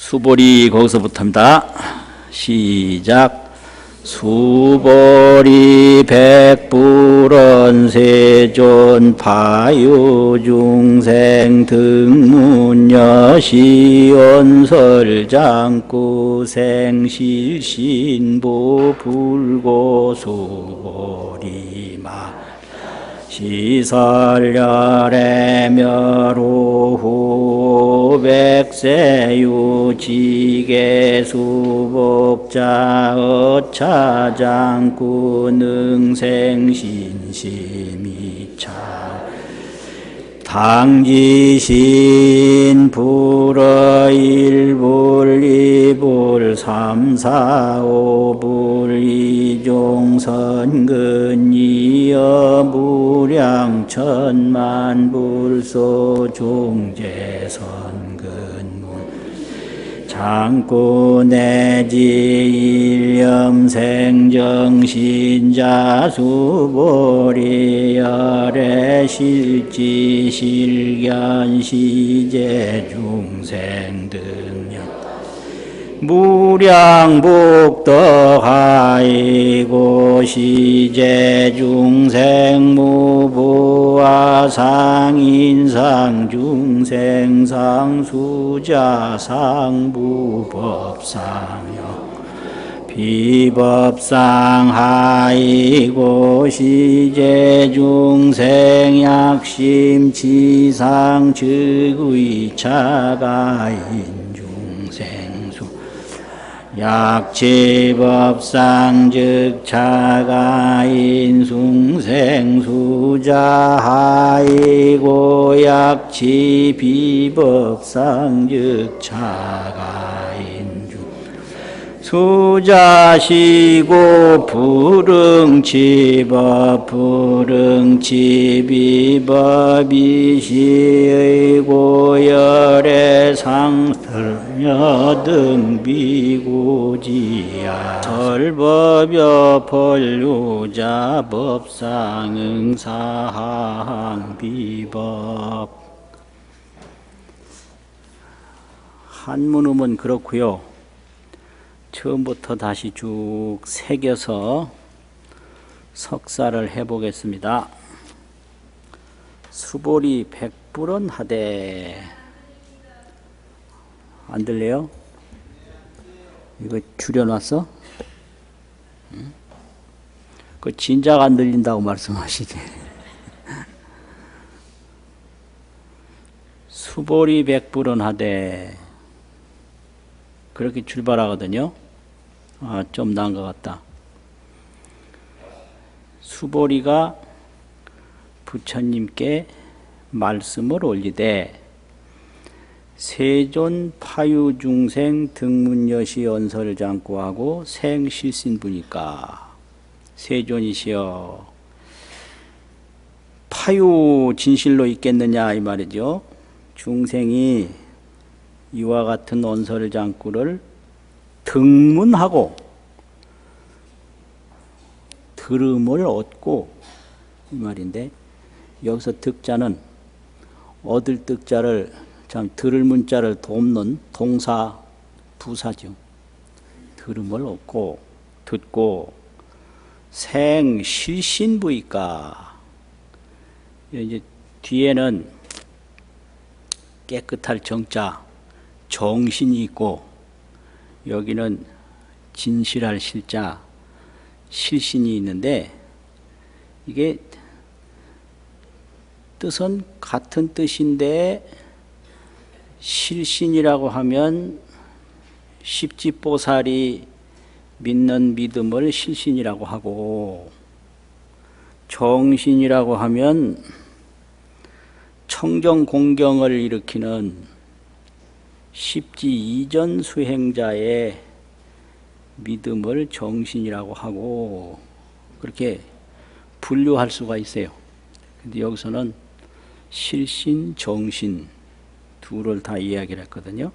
수보리 거기서부터입니다. 시작. 수보리 백불원 세존 파유중생 등문여시 원설장구 생실신보 불고 수보리마 시설열애멸오후 백세유 지계수복자 어차장구 능생신심이차 당지신 불어일불 이불 삼사오불 이종선근 이어무량 천만불소 중재선근문 장구내지 일념생정신자 수보리 열애실지 실견시제 중생등령 무량복덕하이고 시제중생무부와 상인상중생상수자상부법상여 비법상하이고 시제중생약심치상 즉의차가인중생수 약지법상 즉 차가인 숭생수자하이고 약지 비법상 즉 차가인 수자시고 불응치법 불응치비법이시의고 열애상설여 등비고지야 설법여 폴유자 법상응사항비법 한문음은 그렇고요. 처음부터 다시 쭉 새겨서 석사를 해보겠습니다. 수보리 백불은 하되 안 들려요? 이거 줄여놨어? 응? 그 진작 안 들린다고 말씀하시지. 수보리 백불은 하되 그렇게 출발하거든요. 좀 나은 것 같다. 수보리가 부처님께 말씀을 올리되 세존 파유중생 등문여시 언설장구하고 생실신부니까 세존이시여 파유 진실로 있겠느냐 이 말이죠. 중생이 이와 같은 언설장구를 등문하고 들음을 얻고 이 말인데 여기서 득자는 얻을 득자를 참 들을 문자를 돕는 동사 부사죠. 들음을 얻고 듣고 생실신부이까 이제 뒤에는 깨끗할 정자 정신이 있고 여기는 진실할 실자 실신이 있는데 이게 뜻은 같은 뜻인데 실신이라고 하면 십지보살이 믿는 믿음을 실신이라고 하고 정신이라고 하면 청정공경을 일으키는 십지 이전 수행자의 믿음을 정신이라고 하고 그렇게 분류할 수가 있어요. 근데 여기서는 실신, 정신 둘을 다 이야기를 했거든요.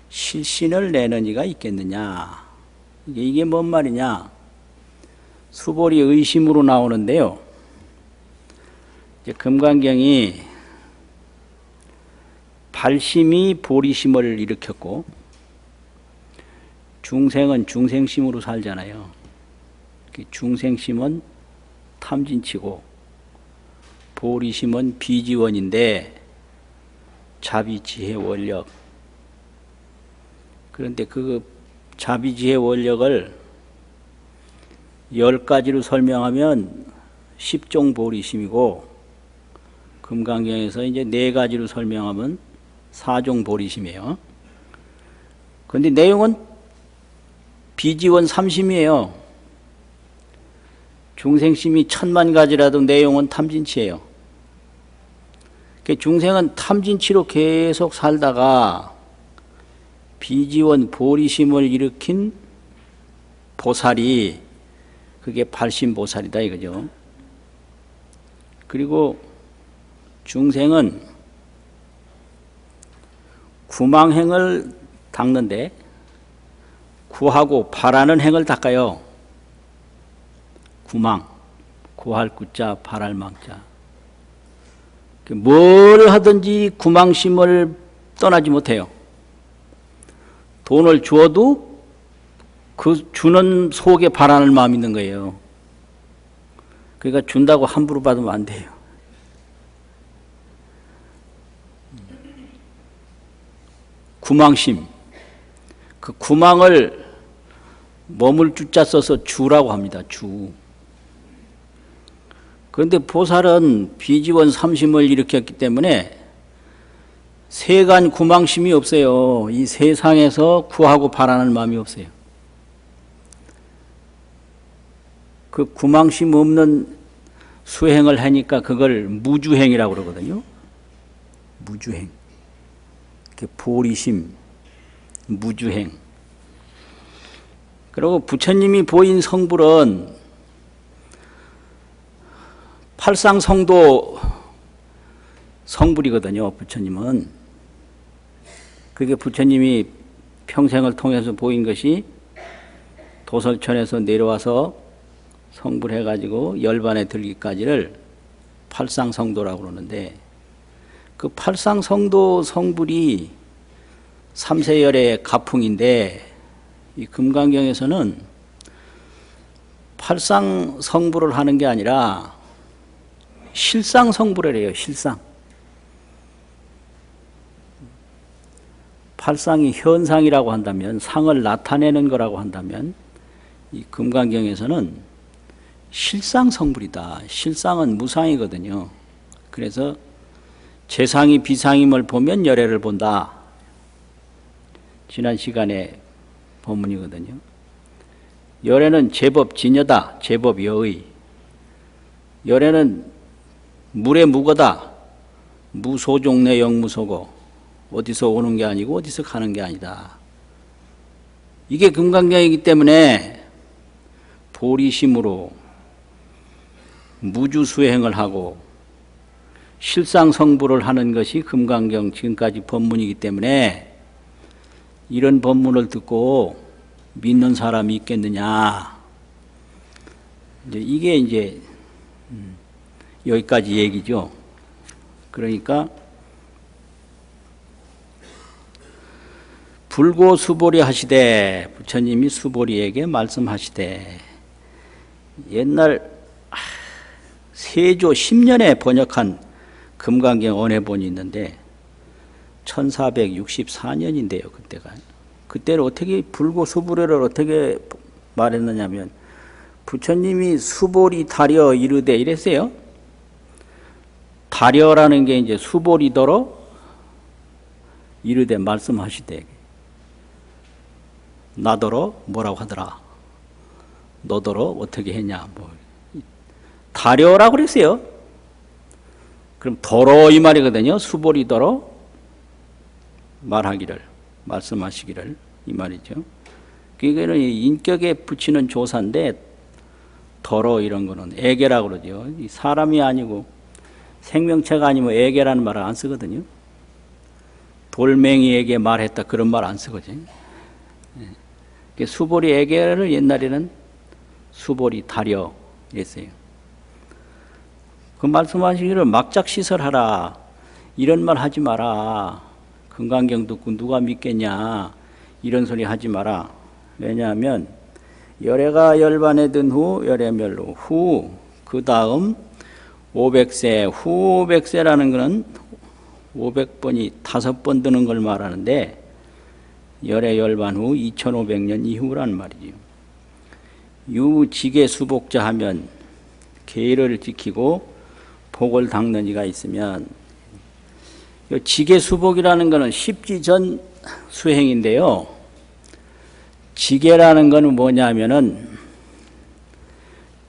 실신을 내는 이가 있겠느냐. 이게 뭔 말이냐. 수보리 의심으로 나오는데요. 이제 금강경이 발심이 보리심을 일으켰고 중생은 중생심으로 살잖아요. 중생심은 탐진치고 보리심은 비지원인데 자비지혜 원력. 그런데 그 자비지혜 원력을 10가지로 설명하면 10종 보리심이고, 금강경에서 이제 4가지로 설명하면 4종 보리심이에요. 그런데 내용은 비지원 3심이에요. 중생심이 1000만가지라도 내용은 탐진치예요. 중생은 탐진치로 계속 살다가 비지원 보리심을 일으킨 보살이 그게 발심보살이다 이거죠. 그리고 중생은 구망행을 닦는데 구하고 바라는 행을 닦아요. 구망, 구할 구자, 바랄 망자. 뭘 하든지 구망심을 떠나지 못해요. 돈을 주어도 그 주는 속에 바라는 마음이 있는 거예요. 그러니까 준다고 함부로 받으면 안 돼요. 구망심. 그 구망을 머물 주자 써서 주라고 합니다. 주. 그런데 보살은 비지원 3심을 일으켰기 때문에 세간 구망심이 없어요. 이 세상에서 구하고 바라는 마음이 없어요. 그 구망심 없는 수행을 하니까 그걸 무주행이라고 그러거든요. 무주행. 보리심, 무주행. 그리고 부처님이 보인 성불은 팔상성도 성불이거든요. 부처님은. 그게 부처님이 평생을 통해서 보인 것이 도솔천에서 내려와서 성불해가지고 열반에 들기까지를 팔상성도라고 그러는데, 그 팔상성도 성불이 삼세열의 가풍인데, 이 금강경에서는 팔상성불을 하는 게 아니라 실상성불을 해요. 실상. 팔상이 현상이라고 한다면, 상을 나타내는 거라고 한다면, 이 금강경에서는 실상성불이다. 실상은 무상이거든요. 그래서 재상이 비상임을 보면 열애를 본다. 지난 시간에 본문이거든요. 열애는 제법 진여다. 제법 여의. 열애는 물에 묵어다. 무소종내 영무소고. 어디서 오는 게 아니고 어디서 가는 게 아니다. 이게 금강경이기 때문에 보리심으로 무주수행을 하고 실상성불을 하는 것이 금강경 지금까지 법문이기 때문에, 이런 법문을 듣고 믿는 사람이 있겠느냐. 이게 이제 여기까지 얘기죠. 그러니까 불고 수보리 하시되, 부처님이 수보리에게 말씀하시되, 옛날 세조 10년에 번역한 금강경 언해본이 있는데 1464년인데요. 그때가. 그때를 어떻게 불고 수보리를 어떻게 말했느냐면, 부처님이 수보리 다려 이르되 이랬어요. 다려라는 게 이제 수보리더러 이르되 말씀하시되, 나더러 뭐라고 하더라. 너더러 어떻게 했냐. 뭐 다려라고 그랬어요. 그럼 더러 이 말이거든요. 수보리더러 말하기를, 말씀하시기를 이 말이죠. 그게는 인격에 붙이는 조사인데, 더러 이런 거는 애계라고 그러죠. 사람이 아니고 생명체가 아니면 애계라는 말을 안 쓰거든요. 돌멩이에게 말했다 그런 말 안 쓰거든요. 수보리 애계를 옛날에는 수보리 다려 이랬어요. 그 말씀하시기를 막작시설하라. 이런 말 하지 마라. 금강경 듣고 누가 믿겠냐. 이런 소리 하지 마라. 왜냐하면 열애가 열반에 든 후 열애멸로 후 그 다음 500세 후 500세라는 것은 500번이 5번 드는 걸 말하는데 열애 열반 후 2500년 이후란 말이지요. 유직의 수복자 하면 계를 지키고 복을 닦는 이가 있으면 직의 수복이라는 것은 십지전 수행인데요. 직계라는 것은 뭐냐면은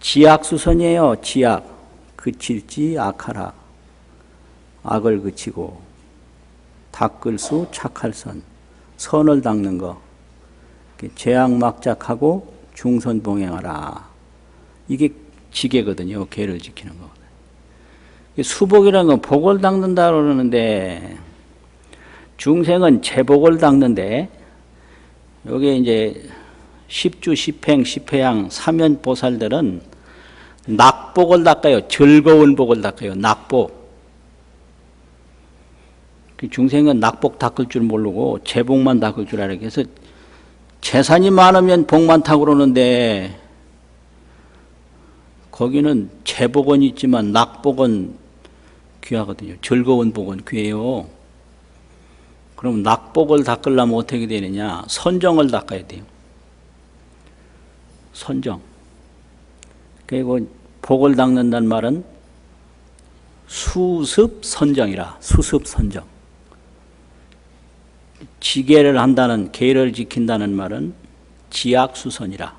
지악수선이에요. 지악. 그칠지 악하라. 악을 그치고 닦을 수 착할 선. 선을 닦는 거. 죄악 막작하고 중선 봉행하라. 이게 직계거든요. 계를 지키는 거. 수복이라는 건 복을 닦는다 그러는데 중생은 제복을 닦는데 여기 이제 십주, 십행, 십회양, 사면보살들은 낙복을 닦아요. 즐거운 복을 닦아요. 낙복. 중생은 낙복 닦을 줄 모르고 제복만 닦을 줄 알아요. 그래서 재산이 많으면 복 많다고 그러는데 거기는 제복은 있지만 낙복은 귀하거든요. 즐거운 복은 귀해요. 그럼 낙복을 닦으려면 어떻게 되느냐? 선정을 닦아야 돼요. 선정. 그리고 복을 닦는다는 말은 수습 선정이라. 수습 선정. 지계를 한다는, 계를 지킨다는 말은 지악수선이라.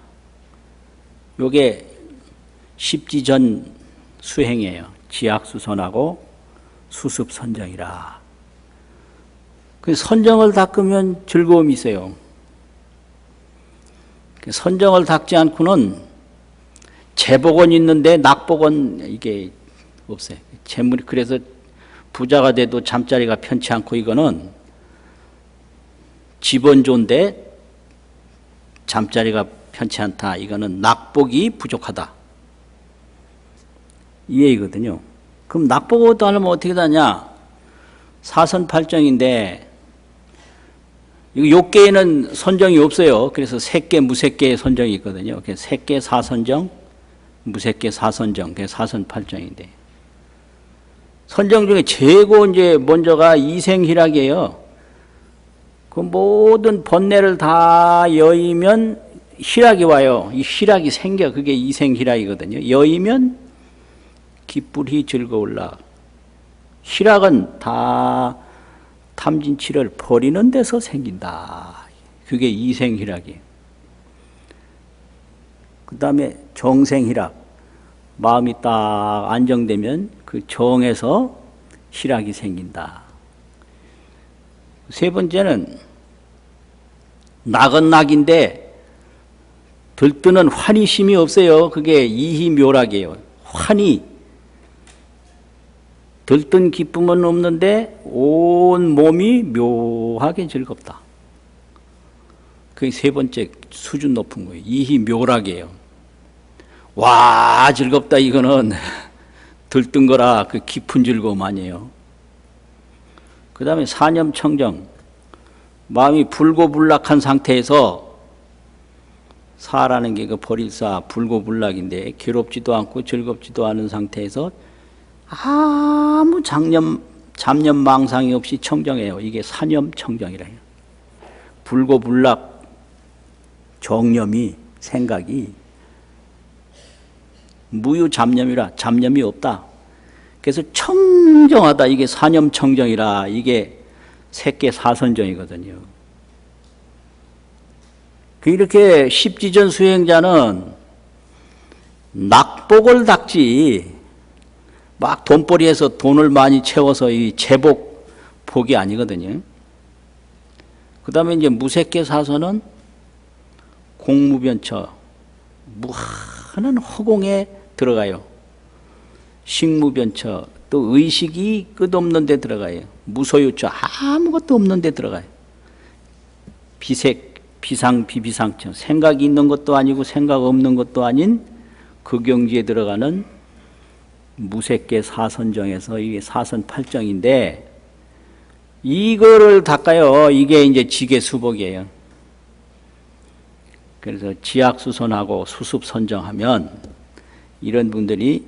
요게 십지전 수행이에요. 지악수선하고 수습선정이라. 그 선정을 닦으면 즐거움이 있어요. 선정을 닦지 않고는 제복은 있는데 낙복은 이게 없어요. 재물이 그래서 부자가 돼도 잠자리가 편치 않고 이거는 집은 좋은데 잠자리가 편치 않다. 이거는 낙복이 부족하다. 이 얘기거든요. 그럼 낙복을 하려면 어떻게 하냐? 사선팔정인데 욕계에는 선정이 없어요. 그래서 색계, 무색계의 선정이 있거든요. 색계 사선정, 무색계 사선정, 그게 사선팔정인데 선정 중에 최고 이제 먼저가 이생희락이에요. 그 모든 번뇌를 다 여의면 희락이 와요. 이 희락이 생겨. 그게 이생희락이거든요. 여의면 기쁘리 즐거울라. 희락은 다 탐진치를 버리는 데서 생긴다. 그게 이생희락이에요. 그 다음에 정생희락. 마음이 딱 안정되면 그 정에서 희락이 생긴다. 세 번째는 낙은 낙인데 들뜨는 환희심이 없어요. 그게 이희묘락이에요. 환희. 들뜬 기쁨은 없는데 온 몸이 묘하게 즐겁다. 그게 세 번째 수준 높은 거예요. 이희묘락이에요. 와 즐겁다 이거는 들뜬 거라 그 깊은 즐거움 아니에요. 그 다음에 사념청정. 마음이 불고불락한 상태에서 사라는 게 그 버릴사 불고불락인데 괴롭지도 않고 즐겁지도 않은 상태에서 아무 잡념 망상이 없이 청정해요. 이게 사념청정이라 해요. 불고불락 정념이 생각이 무유잡념이라 잡념이 없다. 그래서 청정하다. 이게 사념청정이라. 이게 색계 사선정이거든요. 이렇게 십지전 수행자는 낙복을 닦지 막 돈벌이해서 돈을 많이 채워서 이 제복 복이 아니거든요. 그 다음에 이제 무색계 사선은 공무변처 무한한 허공에 들어가요. 식무변처 또 의식이 끝없는 데 들어가요. 무소유처 아무것도 없는 데 들어가요. 비색 비상 비비상처 생각이 있는 것도 아니고 생각 없는 것도 아닌 그 경지에 들어가는 무색계 사선정에서 이게 사선팔정인데 이거를 닦아요. 이게 이제 직계 수복이에요. 그래서 지약수선하고 수습선정하면 이런 분들이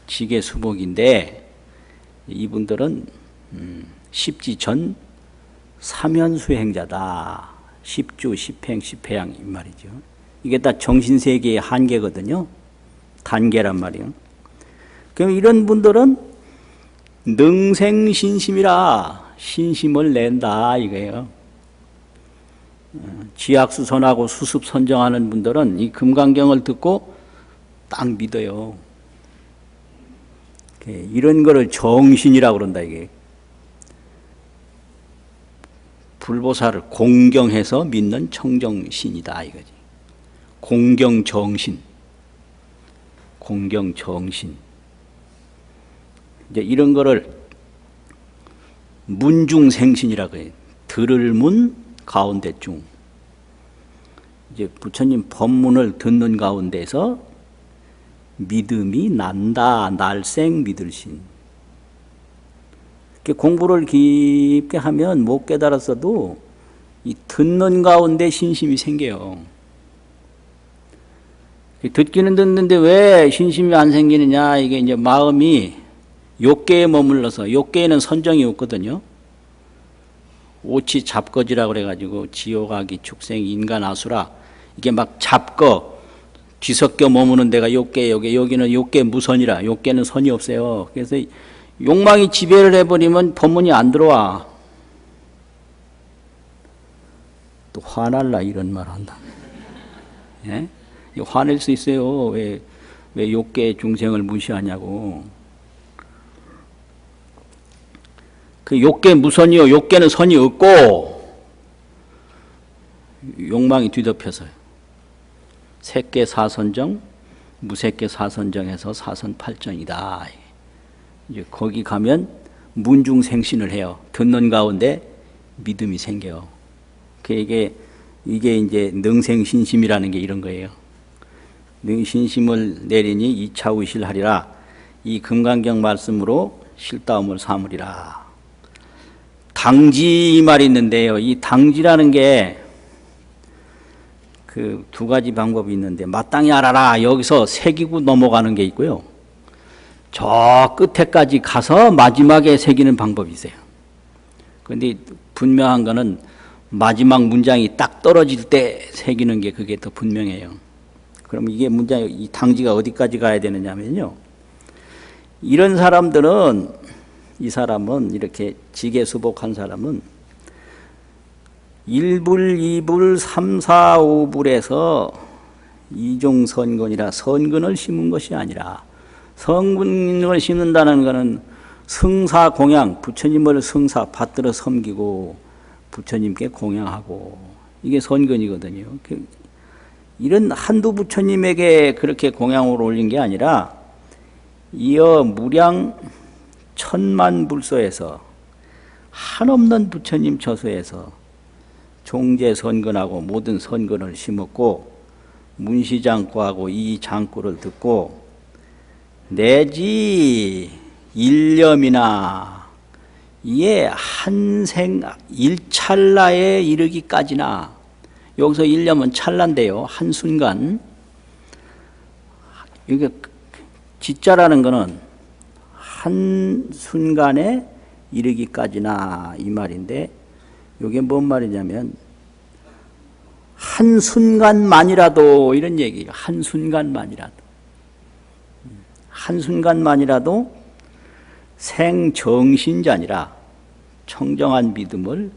지계수복인데 이분들은 십지전 사면수행자다. 십주, 십행, 십회양 이 말이죠. 이게 다 정신세계의 한계거든요. 단계란 말이에요. 그럼 이런 분들은 능생신심이라 신심을 낸다 이거예요. 지약수선하고 수습선정하는 분들은 이 금강경을 듣고 딱 믿어요. 이런 거를 정신이라고 그런다 이게. 불보살을 공경해서 믿는 청정신이다 이거지. 공경정신. 공경정신. 이제 이런 거를 문중생신이라고 해요. 들을 문 가운데 중. 이제 부처님 법문을 듣는 가운데서 믿음이 난다. 날생 믿을신. 공부를 깊게 하면 못 깨달았어도 이 듣는 가운데 신심이 생겨요. 듣기는 듣는데 왜 신심이 안 생기느냐? 이게 이제 마음이 욕계에 머물러서, 욕계에는 선정이 없거든요. 오치 잡거지라고 그래가지고 지옥아기 축생 인간 아수라 이게 막 잡거 뒤섞여 머무는 데가 욕계, 여기는 욕계 무선이라 욕계는 선이 없어요. 그래서 욕망이 지배를 해버리면 법문이 안 들어와. 또 화날라 이런 말 한다. 예? 화낼 수 있어요. 왜 욕계 중생을 무시하냐고. 그 욕계 무선이요. 욕계는 선이 없고 욕망이 뒤덮여서요. 색계 사선정, 무색계 사선정에서 사선팔정이다. 이제 거기 가면 문중생신을 해요. 듣는 가운데 믿음이 생겨요. 이게 이제 능생신심이라는 게 이런 거예요. 능신심을 내리니 이차의실하리라. 이 금강경 말씀으로 실다움을 삼으리라. 당지 이 말이 있는데요. 이 당지라는 게 그 두 가지 방법이 있는데 마땅히 알아라. 여기서 새기고 넘어가는 게 있고요. 저 끝에까지 가서 마지막에 새기는 방법이 있어요. 그런데 분명한 거는 마지막 문장이 딱 떨어질 때 새기는 게 그게 더 분명해요. 그럼 이게 문장, 이 당지가 어디까지 가야 되느냐면요. 이런 사람들은, 이 사람은 이렇게 지계수복한 사람은 1불, 2불, 3, 4, 5불에서 이종선근이라 선근을 심은 것이 아니라 선근을 심는다는 것은 승사 공양, 부처님을 승사 받들어 섬기고 부처님께 공양하고 이게 선근이거든요. 이런 한두 부처님에게 그렇게 공양을 올린 게 아니라 이어 무량 천만 불소에서 한없는 부처님 처소에서 종제 선근하고 모든 선근을 심었고 문시장구하고 이 장구를 듣고 내지 일념이나 이에 한생 일찰나에 이르기까지나 여기서 일념은 찰나인데요. 한순간 이게 지자라는 것은 한순간에 이르기까지나 이 말인데 이게 뭔 말이냐면 한순간만이라도 이런 얘기예요. 한순간만이라도. 한순간만이라도 생정신자니라 청정한 믿음을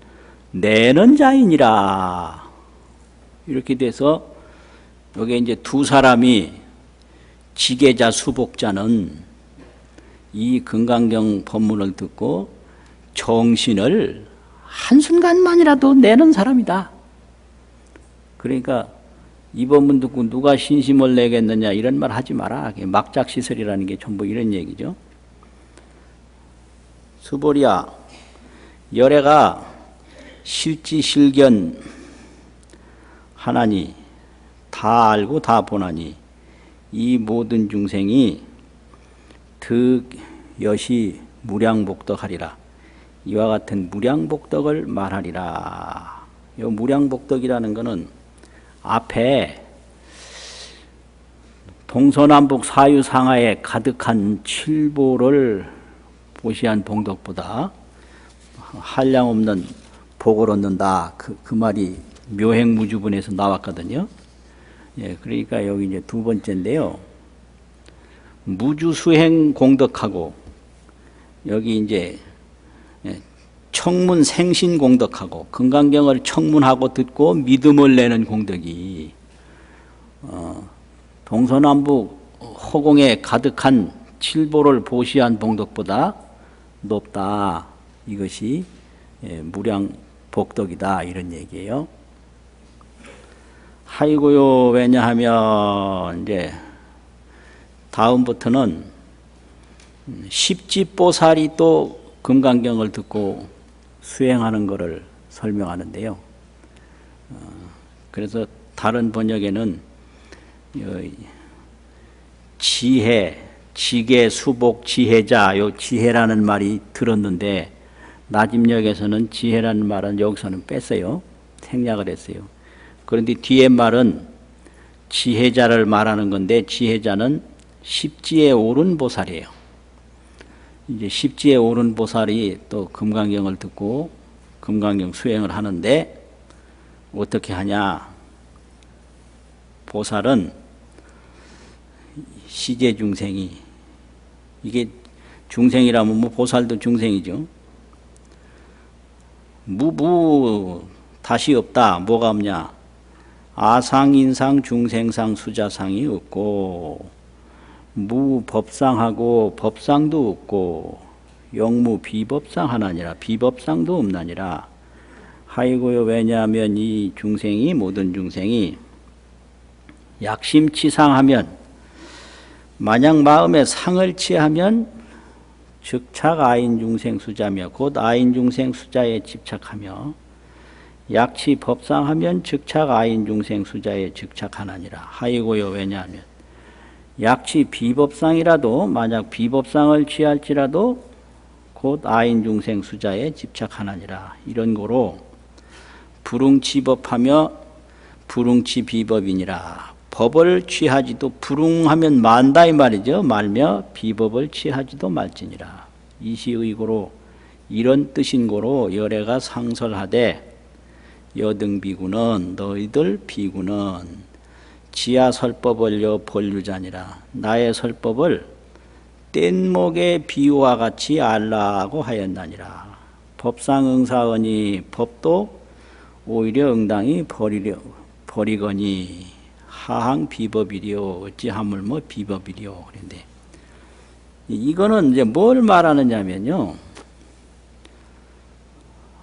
내는 자이니라. 이렇게 돼서 여기 이제 두 사람이 지계자 수복자는 이 금강경 법문을 듣고 정신을 한순간만이라도 내는 사람이다. 그러니까 이 법문 듣고 누가 신심을 내겠느냐 이런 말 하지 마라. 막작시설이라는 게 전부 이런 얘기죠. 수보리야, 열애가 실지실견 하나니 다 알고 다 보나니 이 모든 중생이 득여시 무량복덕하리라. 이와 같은 무량복덕을 말하리라. 이 무량복덕이라는 것은 앞에 동서남북 사유상하에 가득한 칠보를 보시한 봉덕보다 한량없는 복을 얻는다. 그 말이 묘행무주분에서 나왔거든요. 예, 그러니까 여기 이제 두 번째인데요. 무주수행 공덕하고 여기 이제 청문생신 공덕하고 금강경을 청문하고 듣고 믿음을 내는 공덕이 동서남북 허공에 가득한 칠보를 보시한 봉덕보다 높다. 이것이 무량복덕이다. 이런 얘기예요. 하이고요. 왜냐하면 이제 다음부터는 십지보살이 또 금강경을 듣고 수행하는 것을 설명하는데요. 그래서 다른 번역에는 지혜, 지계, 수복, 지혜자, 요 지혜라는 말이 들었는데 나집역에서는 지혜라는 말은 여기서는 뺐어요. 생략을 했어요. 그런데 뒤에 말은 지혜자를 말하는 건데 지혜자는 십지에 오른 보살이에요. 이제 십지에 오른 보살이 또 금강경을 듣고 금강경 수행을 하는데 어떻게 하냐? 보살은 시제 중생이 이게 중생이라면 뭐 보살도 중생이죠. 무부 다시 없다. 뭐가 없냐? 아상, 인상, 중생상, 수자상이 없고 무법상하고 법상도 없고 영무 비법상 하나니라. 비법상도 없나니라. 하이고요. 왜냐하면 이 중생이 모든 중생이 약심치상하면 만약 마음에 상을 취하면 즉착 아인중생 수자며 곧 아인중생 수자에 집착하며 약치 법상하면 즉착 아인중생 수자에 즉착하나니라. 하이고요. 왜냐하면 약치 비법상이라도 만약 비법상을 취할지라도 곧 아인중생 수자에 집착하나니라. 이런 거로 불응치법하며 불응치비법이니라. 법을 취하지도 불응하면 만다 이 말이죠. 말며 비법을 취하지도 말지니라. 이시의고로 이런 뜻인 고로 열애가 상설하되 여등비구는 너희들 비구는 지하 설법을 여 본류자니라. 나의 설법을 뗏목의 비유와 같이 알라고 하였나니라. 법상응사하니 법도 오히려 응당히 버리거니 하항 비법이리요. 어찌하물 뭐 비법이리요. 그런데 이거는 이제 뭘 말하느냐면요.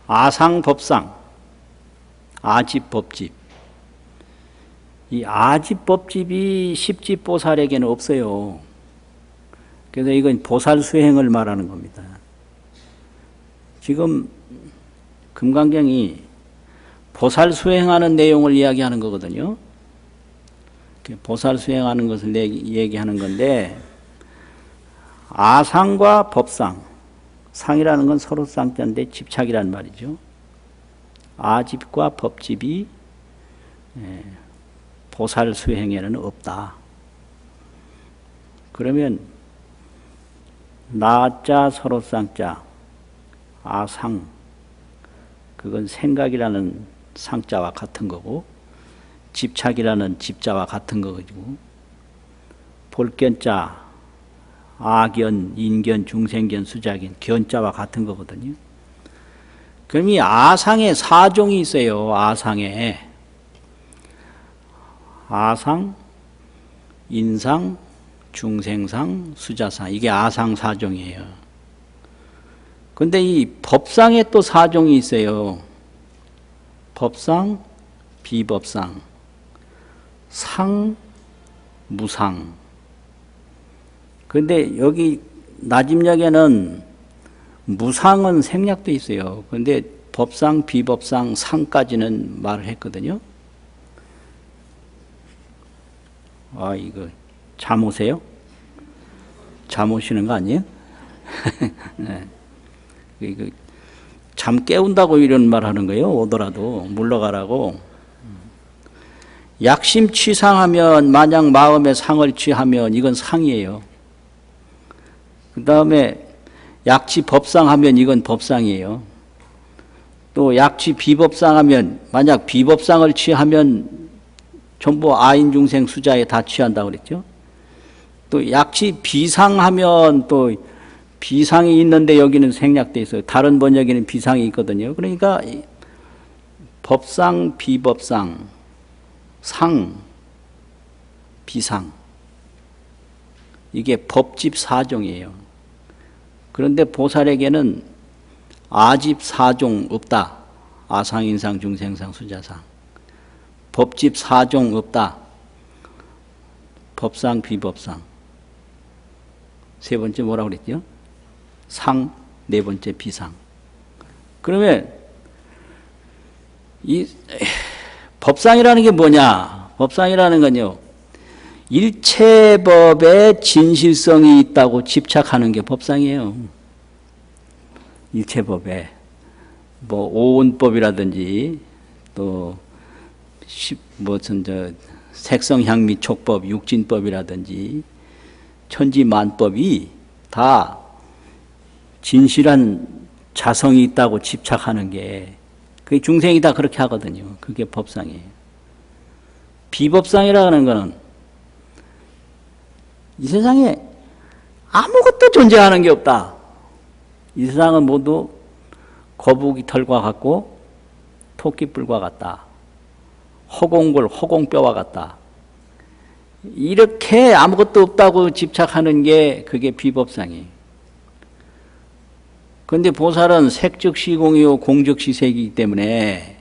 아상법상, 아집법집. 이 아집법집이 십지보살에게는 없어요. 그래서 이건 보살 수행을 말하는 겁니다. 지금 금강경이 보살 수행하는 내용을 이야기하는 거거든요. 보살 수행하는 것을 얘기하는 건데 아상과 법상, 상이라는 건 서로 쌍자인데 집착이란 말이죠. 아집과 법집이 보살 수행에는 없다. 그러면 나자 서로 쌍자, 아상, 그건 생각이라는 상자와 같은 거고 집착이라는 집자와 같은 거고 볼견자, 아견, 인견, 중생견, 수자견, 견자와 같은 거거든요. 그럼 이 아상에 사종이 있어요. 아상에 아상, 인상, 중생상, 수자상 이게 아상 사종이에요. 근데 이 법상에 또 사종이 있어요. 법상, 비법상, 상, 무상. 근데 여기 나집역에는 무상은 생략돼 있어요. 근데 법상, 비법상, 상까지는 말을 했거든요. 아, 이거 잠오세요? 잠오시는 거 아니에요? 네. 이거 잠 깨운다고 이런 말 하는 거예요. 오더라도 물러가라고. 약심 취상하면 만약 마음에 상을 취하면 이건 상이에요. 그 다음에 약치 법상하면 이건 법상이에요. 또 약치 비법상하면 만약 비법상을 취하면 전부 아인중생 수자에 다 취한다고 그랬죠. 또 약치 비상하면 또 비상이 있는데 여기는 생략돼 있어요. 다른 번역에는 비상이 있거든요. 그러니까 법상, 비법상, 상, 비상 이게 법집 사종이에요. 그런데 보살에게는 아집 사종 없다. 아상인상 중생상 수자상 법집 사종 없다. 법상 비법상 세 번째 뭐라고 그랬죠? 상, 네 번째 비상. 그러면 이 법상이라는 게 뭐냐? 법상이라는 건요, 일체법에 진실성이 있다고 집착하는 게 법상이에요. 일체법에 뭐 오온법이라든지 또 무슨 색성향미 촉법, 육진법이라든지 천지만법이 다 진실한 자성이 있다고 집착하는 게 그게 중생이 다 그렇게 하거든요. 그게 법상이에요. 비법상이라는 거는 이 세상에 아무것도 존재하는 게 없다. 이 세상은 모두 거북이 털과 같고 토끼뿔과 같다. 허공골, 허공뼈와 같다. 이렇게 아무것도 없다고 집착하는 게 그게 비법상이에요. 그런데 보살은 색즉시공이요 공즉시색이기 때문에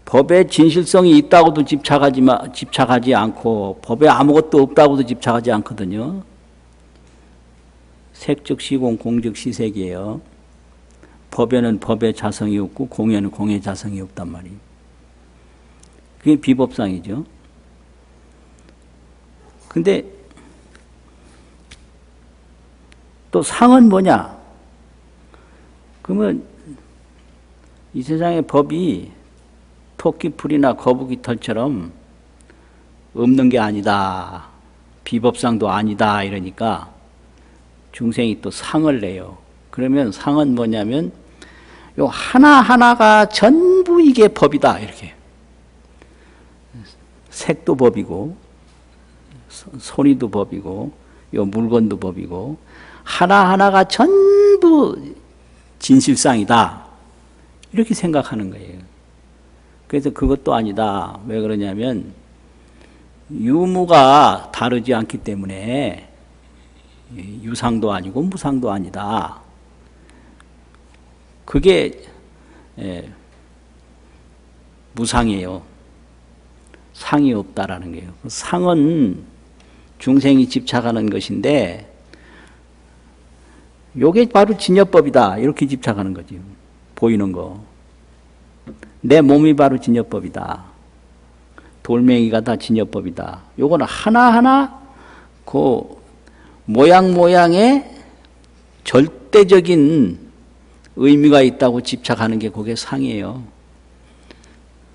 법에 진실성이 있다고도 집착하지 않고 법에 아무것도 없다고도 집착하지 않거든요. 색즉시공 공즉시색이에요. 법에는 법의 자성이 없고 공에는 공의 자성이 없단 말이에요. 그게 비법상이죠. 근데 또 상은 뭐냐? 그러면 이 세상의 법이 토끼풀이나 거북이 털처럼 없는 게 아니다. 비법상도 아니다. 이러니까 중생이 또 상을 내요. 그러면 상은 뭐냐면 요 하나하나가 전부 이게 법이다. 이렇게. 색도 법이고 소리도 법이고 요 물건도 법이고 하나하나가 전부 진실상이다. 이렇게 생각하는 거예요. 그래서 그것도 아니다. 왜 그러냐면 유무가 다르지 않기 때문에 유상도 아니고 무상도 아니다. 그게 무상이에요. 상이 없다라는 거예요. 상은 중생이 집착하는 것인데 요게 바로 진여법이다. 이렇게 집착하는 거지. 보이는 거. 내 몸이 바로 진여법이다. 돌멩이가 다 진여법이다. 요거는 하나하나 그 모양의 절대적인 의미가 있다고 집착하는 게 그게 상이에요.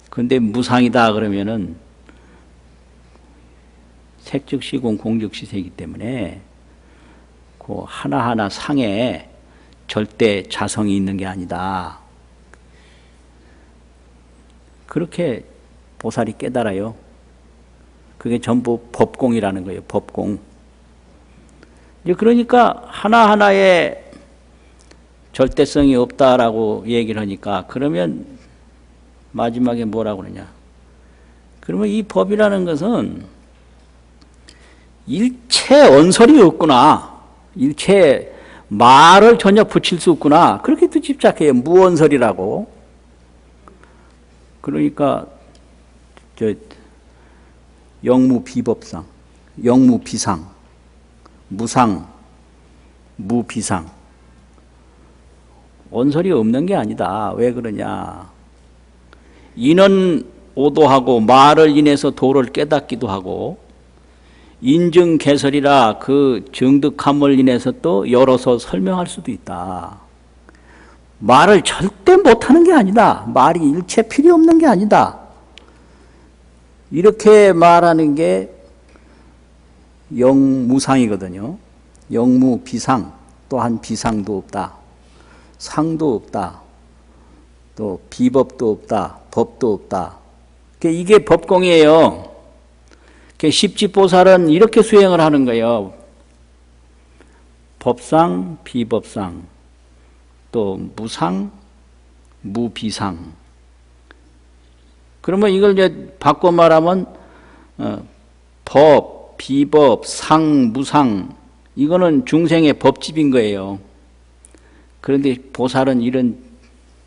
근데 무상이다 그러면은 색즉시공 공즉시색이기 때문에 그 하나하나 상에 절대 자성이 있는 게 아니다. 그렇게 보살이 깨달아요. 그게 전부 법공이라는 거예요. 법공. 이제 그러니까 하나하나에 절대성이 없다라고 얘기를 하니까 그러면 마지막에 뭐라고 그러냐. 그러면 이 법이라는 것은 일체 언설이 없구나. 일체 말을 전혀 붙일 수 없구나. 그렇게 또 집착해요. 무언설이라고. 그러니까 영무비법상, 영무비상, 무상, 무비상. 언설이 없는 게 아니다. 왜 그러냐. 인은 오도하고 말을 인해서 도를 깨닫기도 하고 인증개설이라 그 정득함을 인해서 또 열어서 설명할 수도 있다. 말을 절대 못하는 게 아니다. 말이 일체 필요 없는 게 아니다. 이렇게 말하는 게 영무상이거든요. 영무 비상, 또한 비상도 없다. 상도 없다. 또 비법도 없다. 법도 없다. 이게 법공이에요. 십지보살은 이렇게 수행을 하는 거예요. 법상, 비법상, 또 무상, 무비상. 그러면 이걸 이제 바꿔 말하면 법, 비법, 상, 무상 이거는 중생의 법집인 거예요. 그런데 보살은 이런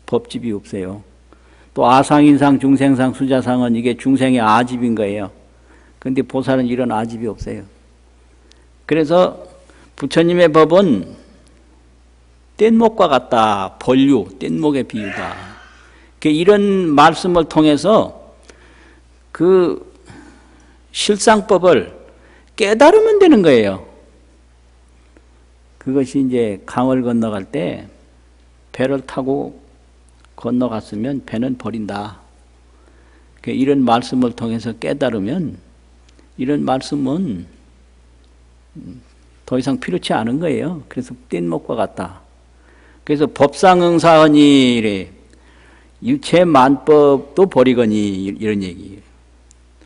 법집이 없어요. 또 아상인상, 중생상, 수자상은 이게 중생의 아집인 거예요. 그런데 보살은 이런 아집이 없어요. 그래서 부처님의 법은 뗏목과 같다. 본류, 뗏목의 비유다. 이런 말씀을 통해서 그 실상법을 깨달으면 되는 거예요. 그것이 이제 강을 건너갈 때 배를 타고 건너갔으면 배는 버린다. 이런 말씀을 통해서 깨달으면 이런 말씀은 더 이상 필요치 않은 거예요. 그래서 뗏목과 같다. 그래서 법상응사하니 이래. 일체 만법도 버리거니 이런 얘기예요.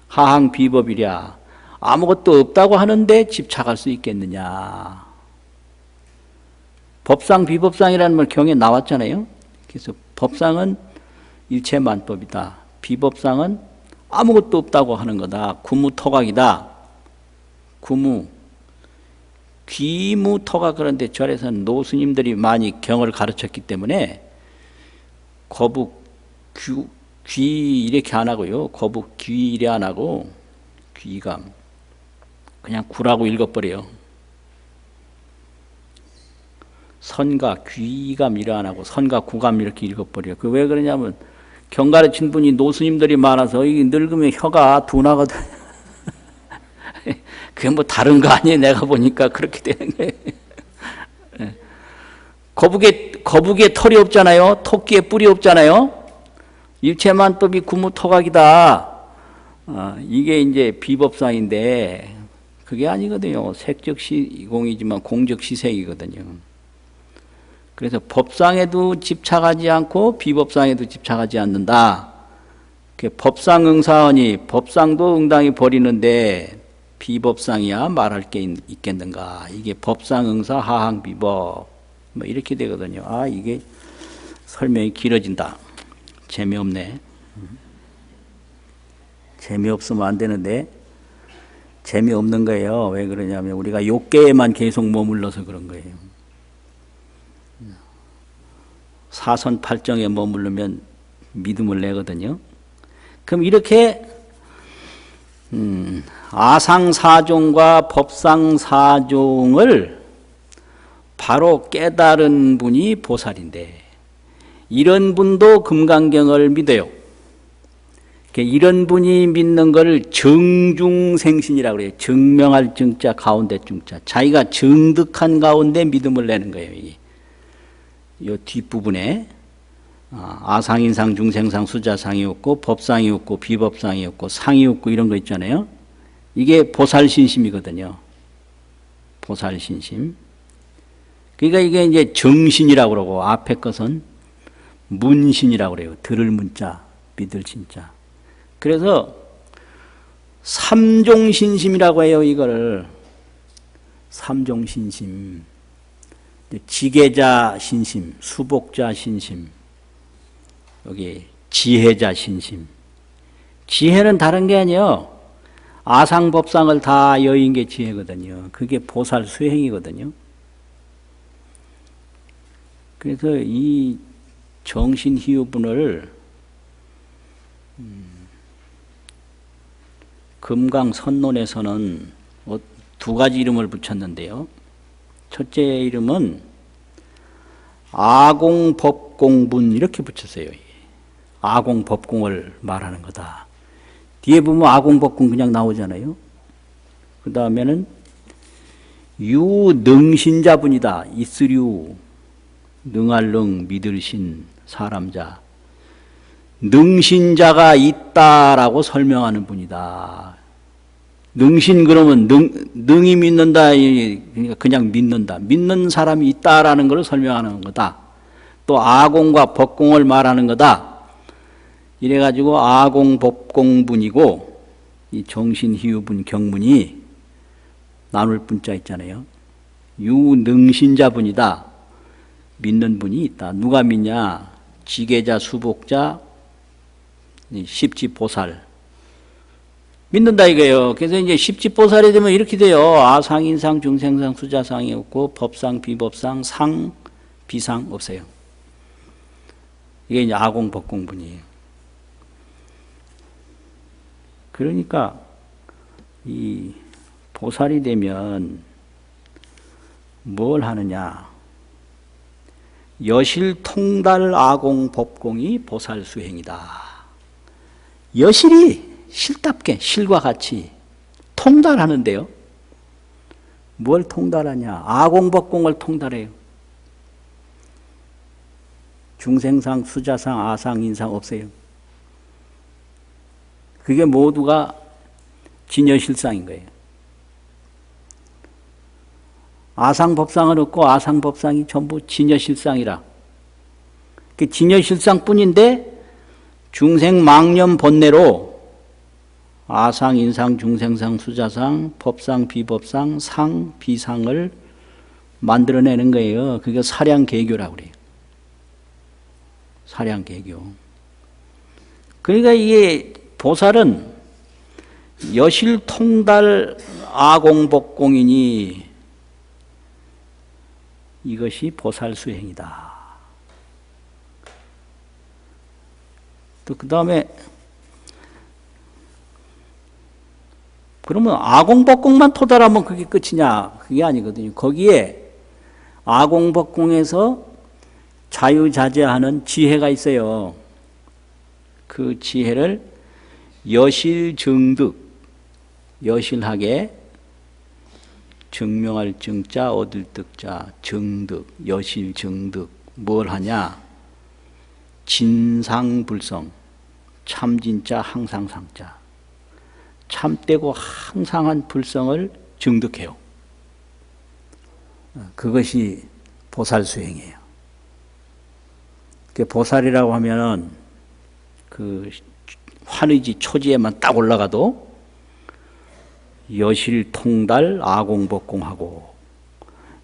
하항 비법이랴. 아무것도 없다고 하는데 집착할 수 있겠느냐. 법상 비법상이라는 말 경에 나왔잖아요. 그래서 법상은 일체 만법이다. 비법상은 아무것도 없다고 하는 거다. 구무토각이다. 구무 귀무토각. 그런데 절에서는 노스님들이 많이 경을 가르쳤기 때문에 거북 귀 이렇게 안 하고요. 거북 귀 이래 안 하고 귀감 그냥 구라고 읽어버려요. 선가 귀감 이래 안 하고 선가 구감 이렇게 읽어버려요. 그 왜 그러냐면 경 가르친 분이 노스님들이 많아서 이 늙으면 혀가 둔하거든. 그게 뭐 다른 거 아니에요. 내가 보니까 그렇게 되는 거예요. 거북에 털이 없잖아요. 토끼에 뿔이 없잖아요. 일체만법이 구무토각이다. 이게 이제 비법상인데 그게 아니거든요. 색적 시공이지만 공적 시색이거든요. 그래서 법상에도 집착하지 않고 비법상에도 집착하지 않는다. 법상응사하니 법상도 응당히 버리는데 비법상이야 말할 게 있겠는가. 이게 법상응사 하항비법 뭐 이렇게 되거든요. 이게 설명이 길어진다. 재미없네. 재미없으면 안 되는데 재미없는 거예요. 왜 그러냐면 우리가 욕계에만 계속 머물러서 그런 거예요. 사선팔정에 머무르면 믿음을 내거든요. 그럼 이렇게 아상사종과 법상사종을 바로 깨달은 분이 보살인데 이런 분도 금강경을 믿어요. 이런 분이 믿는 걸 정중생신이라고 그래요. 증명할 증자 가운데 중자. 자기가 정득한 가운데 믿음을 내는 거예요. 이 뒷부분에 아상인상, 중생상, 수자상이 없고 법상이 없고 비법상이 없고 상이 없고 이런 거 있잖아요. 이게 보살신심이거든요. 보살신심. 그러니까 이게 이제 정신이라고 그러고 앞에 것은 문신이라고 그래요. 들을 문자, 믿을 신자. 그래서 삼종신심이라고 해요. 이거를 삼종신심. 지계자 신심, 수복자 신심, 여기 지혜자 신심. 지혜는 다른 게 아니에요. 아상법상을 다 여인 게 지혜거든요. 그게 보살 수행이거든요. 그래서 이 정신희유분을 금강선론에서는 두 가지 이름을 붙였는데요. 첫째 이름은 아공법공분 이렇게 붙였어요. 아공법공을 말하는 거다. 뒤에 보면 아공법공 그냥 나오잖아요. 그 다음에는 유능신자분이다. 있으류 능할 능 믿을 신 사람자. 능신자가 있다라고 설명하는 분이다. 능신 그러면 능이 믿는다, 그러니까 그냥 믿는다. 믿는 사람이 있다라는 걸 설명하는 거다. 또 아공과 법공을 말하는 거다. 이래가지고 아공 법공분이고 이 정신희유분 경문이 나눌 분자 있잖아요. 유능신자분이다. 믿는 분이 있다. 누가 믿냐? 지계자, 수복자, 십지보살. 믿는다 이거예요. 그래서 이제 십지보살이 되면 이렇게 돼요. 아상, 인상, 중생상, 수자상이 없고 법상, 비법상, 상, 비상 없어요. 이게 이제 아공 법공분이에요. 그러니까 이 보살이 되면 뭘 하느냐? 여실통달 아공 법공이 보살 수행이다. 여실이 실답게 실과 같이 통달하는데요. 뭘 통달하냐? 아공 법공을 통달해요. 중생상, 수자상, 아상, 인상 없어요. 그게 모두가 진여실상인 거예요. 아상법상은 없고 아상법상이 전부 진여실상이라. 그 진여실상뿐인데 중생망념 본내로 아상, 인상, 중생상, 수자상, 법상, 비법상, 상, 비상을 만들어내는 거예요. 그게 사량계교라고 그래요. 사량계교. 그러니까 이게 보살은 여실통달 아공법공이니 이것이 보살 수행이다. 또 그 다음에 그러면 아공법공만 토달하면 그게 끝이냐? 그게 아니거든요. 거기에 아공법공에서 자유자재하는 지혜가 있어요. 그 지혜를 여실증득, 여실하게 증명할 증자, 얻을 득자, 증득, 여실증득. 뭘 하냐? 진상불성, 참진자, 항상상자. 참되고 항상한 불성을 증득해요. 그것이 보살수행이에요. 보살이라고 하면은 그 환의지 초지에만 딱 올라가도 여실통달 아공법공하고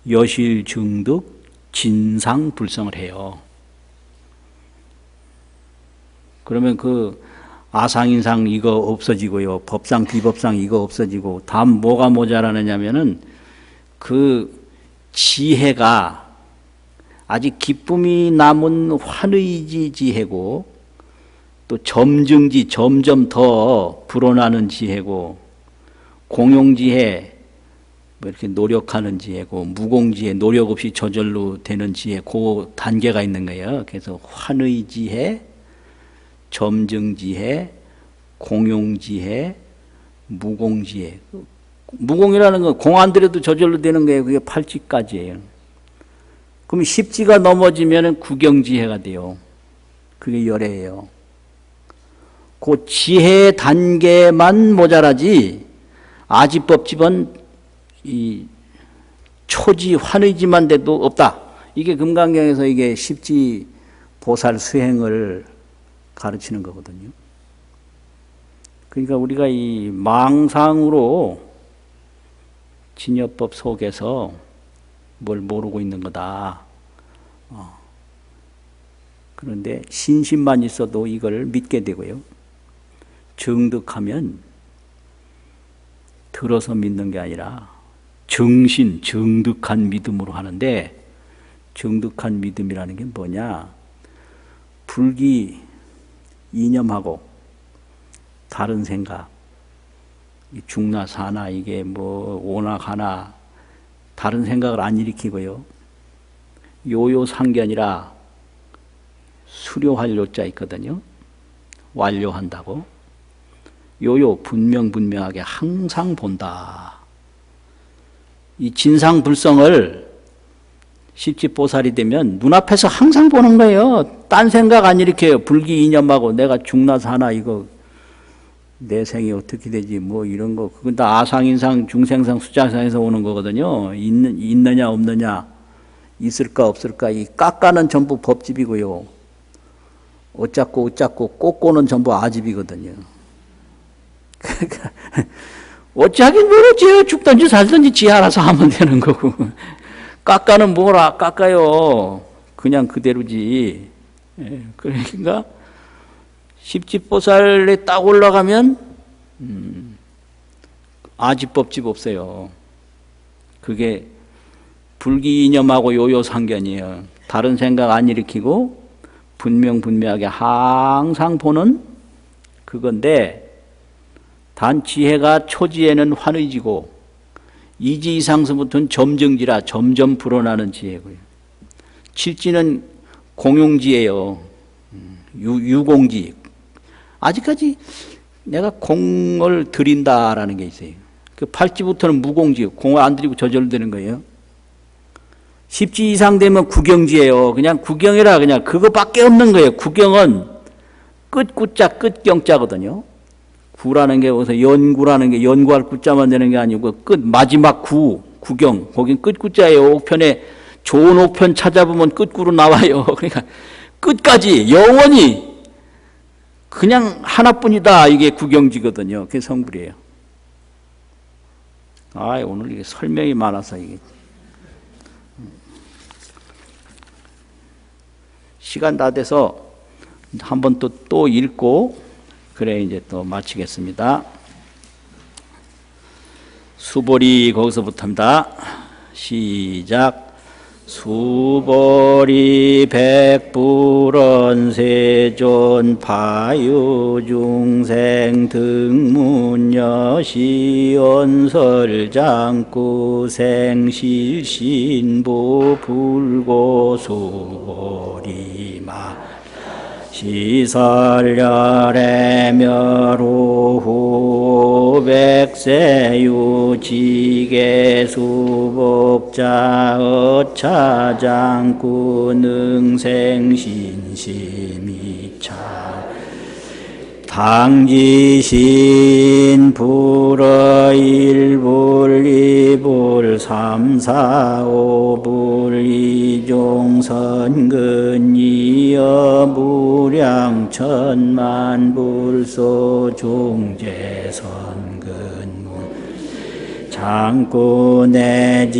여실증득 진상불성을 해요. 그러면 그 아상인상 이거 없어지고요. 법상 비법상 이거 없어지고 다음 뭐가 모자라느냐면은 그 지혜가 아직 기쁨이 남은 환의지 지혜고 또 점증지 점점 더 불어나는 지혜고 공용지혜 뭐 이렇게 노력하는 지혜고 무공지혜 노력 없이 저절로 되는 지혜 그 단계가 있는 거예요. 그래서 환의지혜 점증지혜, 공용지혜, 무공지혜. 무공이라는 건 공 안 들여도 저절로 되는 거예요. 그게 팔지까지예요. 그럼 십지가 넘어지면 구경지혜가 돼요. 그게 열애예요. 그 지혜 단계만 모자라지 아지법집은 이 초지 환의지만 돼도 없다. 이게 금강경에서 이게 십지 보살 수행을 가르치는 거거든요. 그러니까 우리가 이 망상으로 진여법 속에서 뭘 모르고 있는 거다. 그런데 신심만 있어도 이걸 믿게 되고요. 정득하면 들어서 믿는 게 아니라 정신, 정득한 믿음으로 하는데 정득한 믿음이라는 게 뭐냐? 불기 이념하고 다른 생각, 중나 사나 이게 뭐 오나 가나 다른 생각을 안 일으키고요. 요요상견이라 수료할 요자 있거든요. 완료한다고. 요요 분명분명하게 항상 본다. 이 진상불성을 십지보살이 되면 눈앞에서 항상 보는 거예요. 딴 생각 안 일으켜요. 불기 이념하고 내가 죽나 사나 이거 내 생이 어떻게 되지 뭐 이런 거 그건 다 아상인상 중생상 수자상에서 오는 거거든요. 있느냐 없느냐 있을까 없을까 이 깎아는 전부 법집이고요. 어쩌고 꼬꼬는 전부 아집이거든요. 그러니까 어찌하긴 모르지요. 죽든지 살든지 지 알아서 하면 되는 거고 깎아는 뭐라 깎아요. 그냥 그대로지. 그러니까 십지보살에 딱 올라가면 아집법집 없어요. 그게 불기이념하고 요요상견이에요. 다른 생각 안 일으키고 분명하게 항상 보는 그건데 단 지혜가 초지에는 환의지고 이지 이상서부터는 점정지라 점점 불어나는 지혜고요. 칠지는 공용지예요. 유공지. 아직까지 내가 공을 들인다라는 게 있어요. 그 팔지부터는 무공지, 공을 안 들이고 저절로 되는 거예요. 십지 이상 되면 구경지예요. 그냥 구경이라 그냥 그거밖에 없는 거예요. 구경은 끝구자 끝경자거든요. 구라는 게 어디서 연구라는 게 연구할 구자만 되는 게 아니고 끝 마지막 구경 거긴 끝구자예요. 옥편에 좋은 옥편 찾아보면 끝구로 나와요. 그러니까 끝까지 영원히 그냥 하나뿐이다. 이게 구경지거든요. 그게 성불이에요. 아, 오늘 이게 설명이 많아서 이게 시간 다 돼서 한번 또 읽고 그래 이제 또 마치겠습니다. 수보리 거기서부터입니다. 시작. 수보리 백불언세존 파유중생 등문여시연설장구 생실신부 불고수보리마 시설열애멸오후 백세유 지계수복자 어차장구 능생신심이차 당지신 불어 일불 이불 삼사오불 이종선근 이어 무량 천만불소 중재선근문 장구내지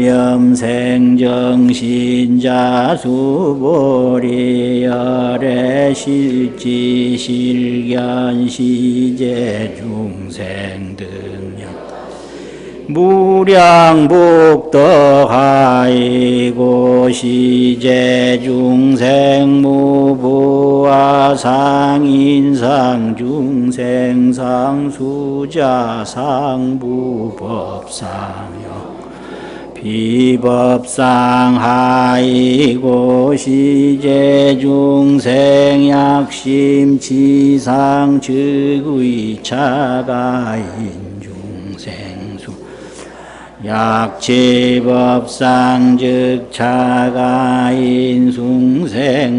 일념생정신자 수보리 열애 실지 실견 시제 중생 등령 무량복덕하이고 시제 중생 무부와 상인상 중생 상수자 상부법상여 비법상하이고 시제 중생 약심 지상 즉의 차가인 중생수 약지법상 즉 차가인 숭생수자하이고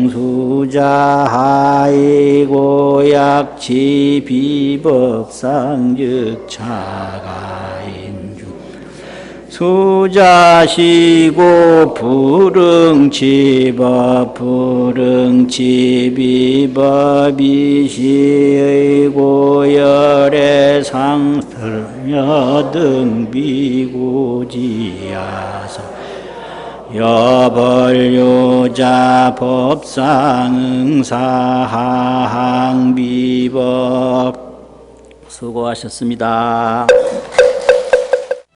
약지 비법상 즉 차가인 중 수자시고 불응치법 불응치비법이시의고 열애 상설여등 비고지야서 여벌요자 법상응사하항비법 수고하셨습니다.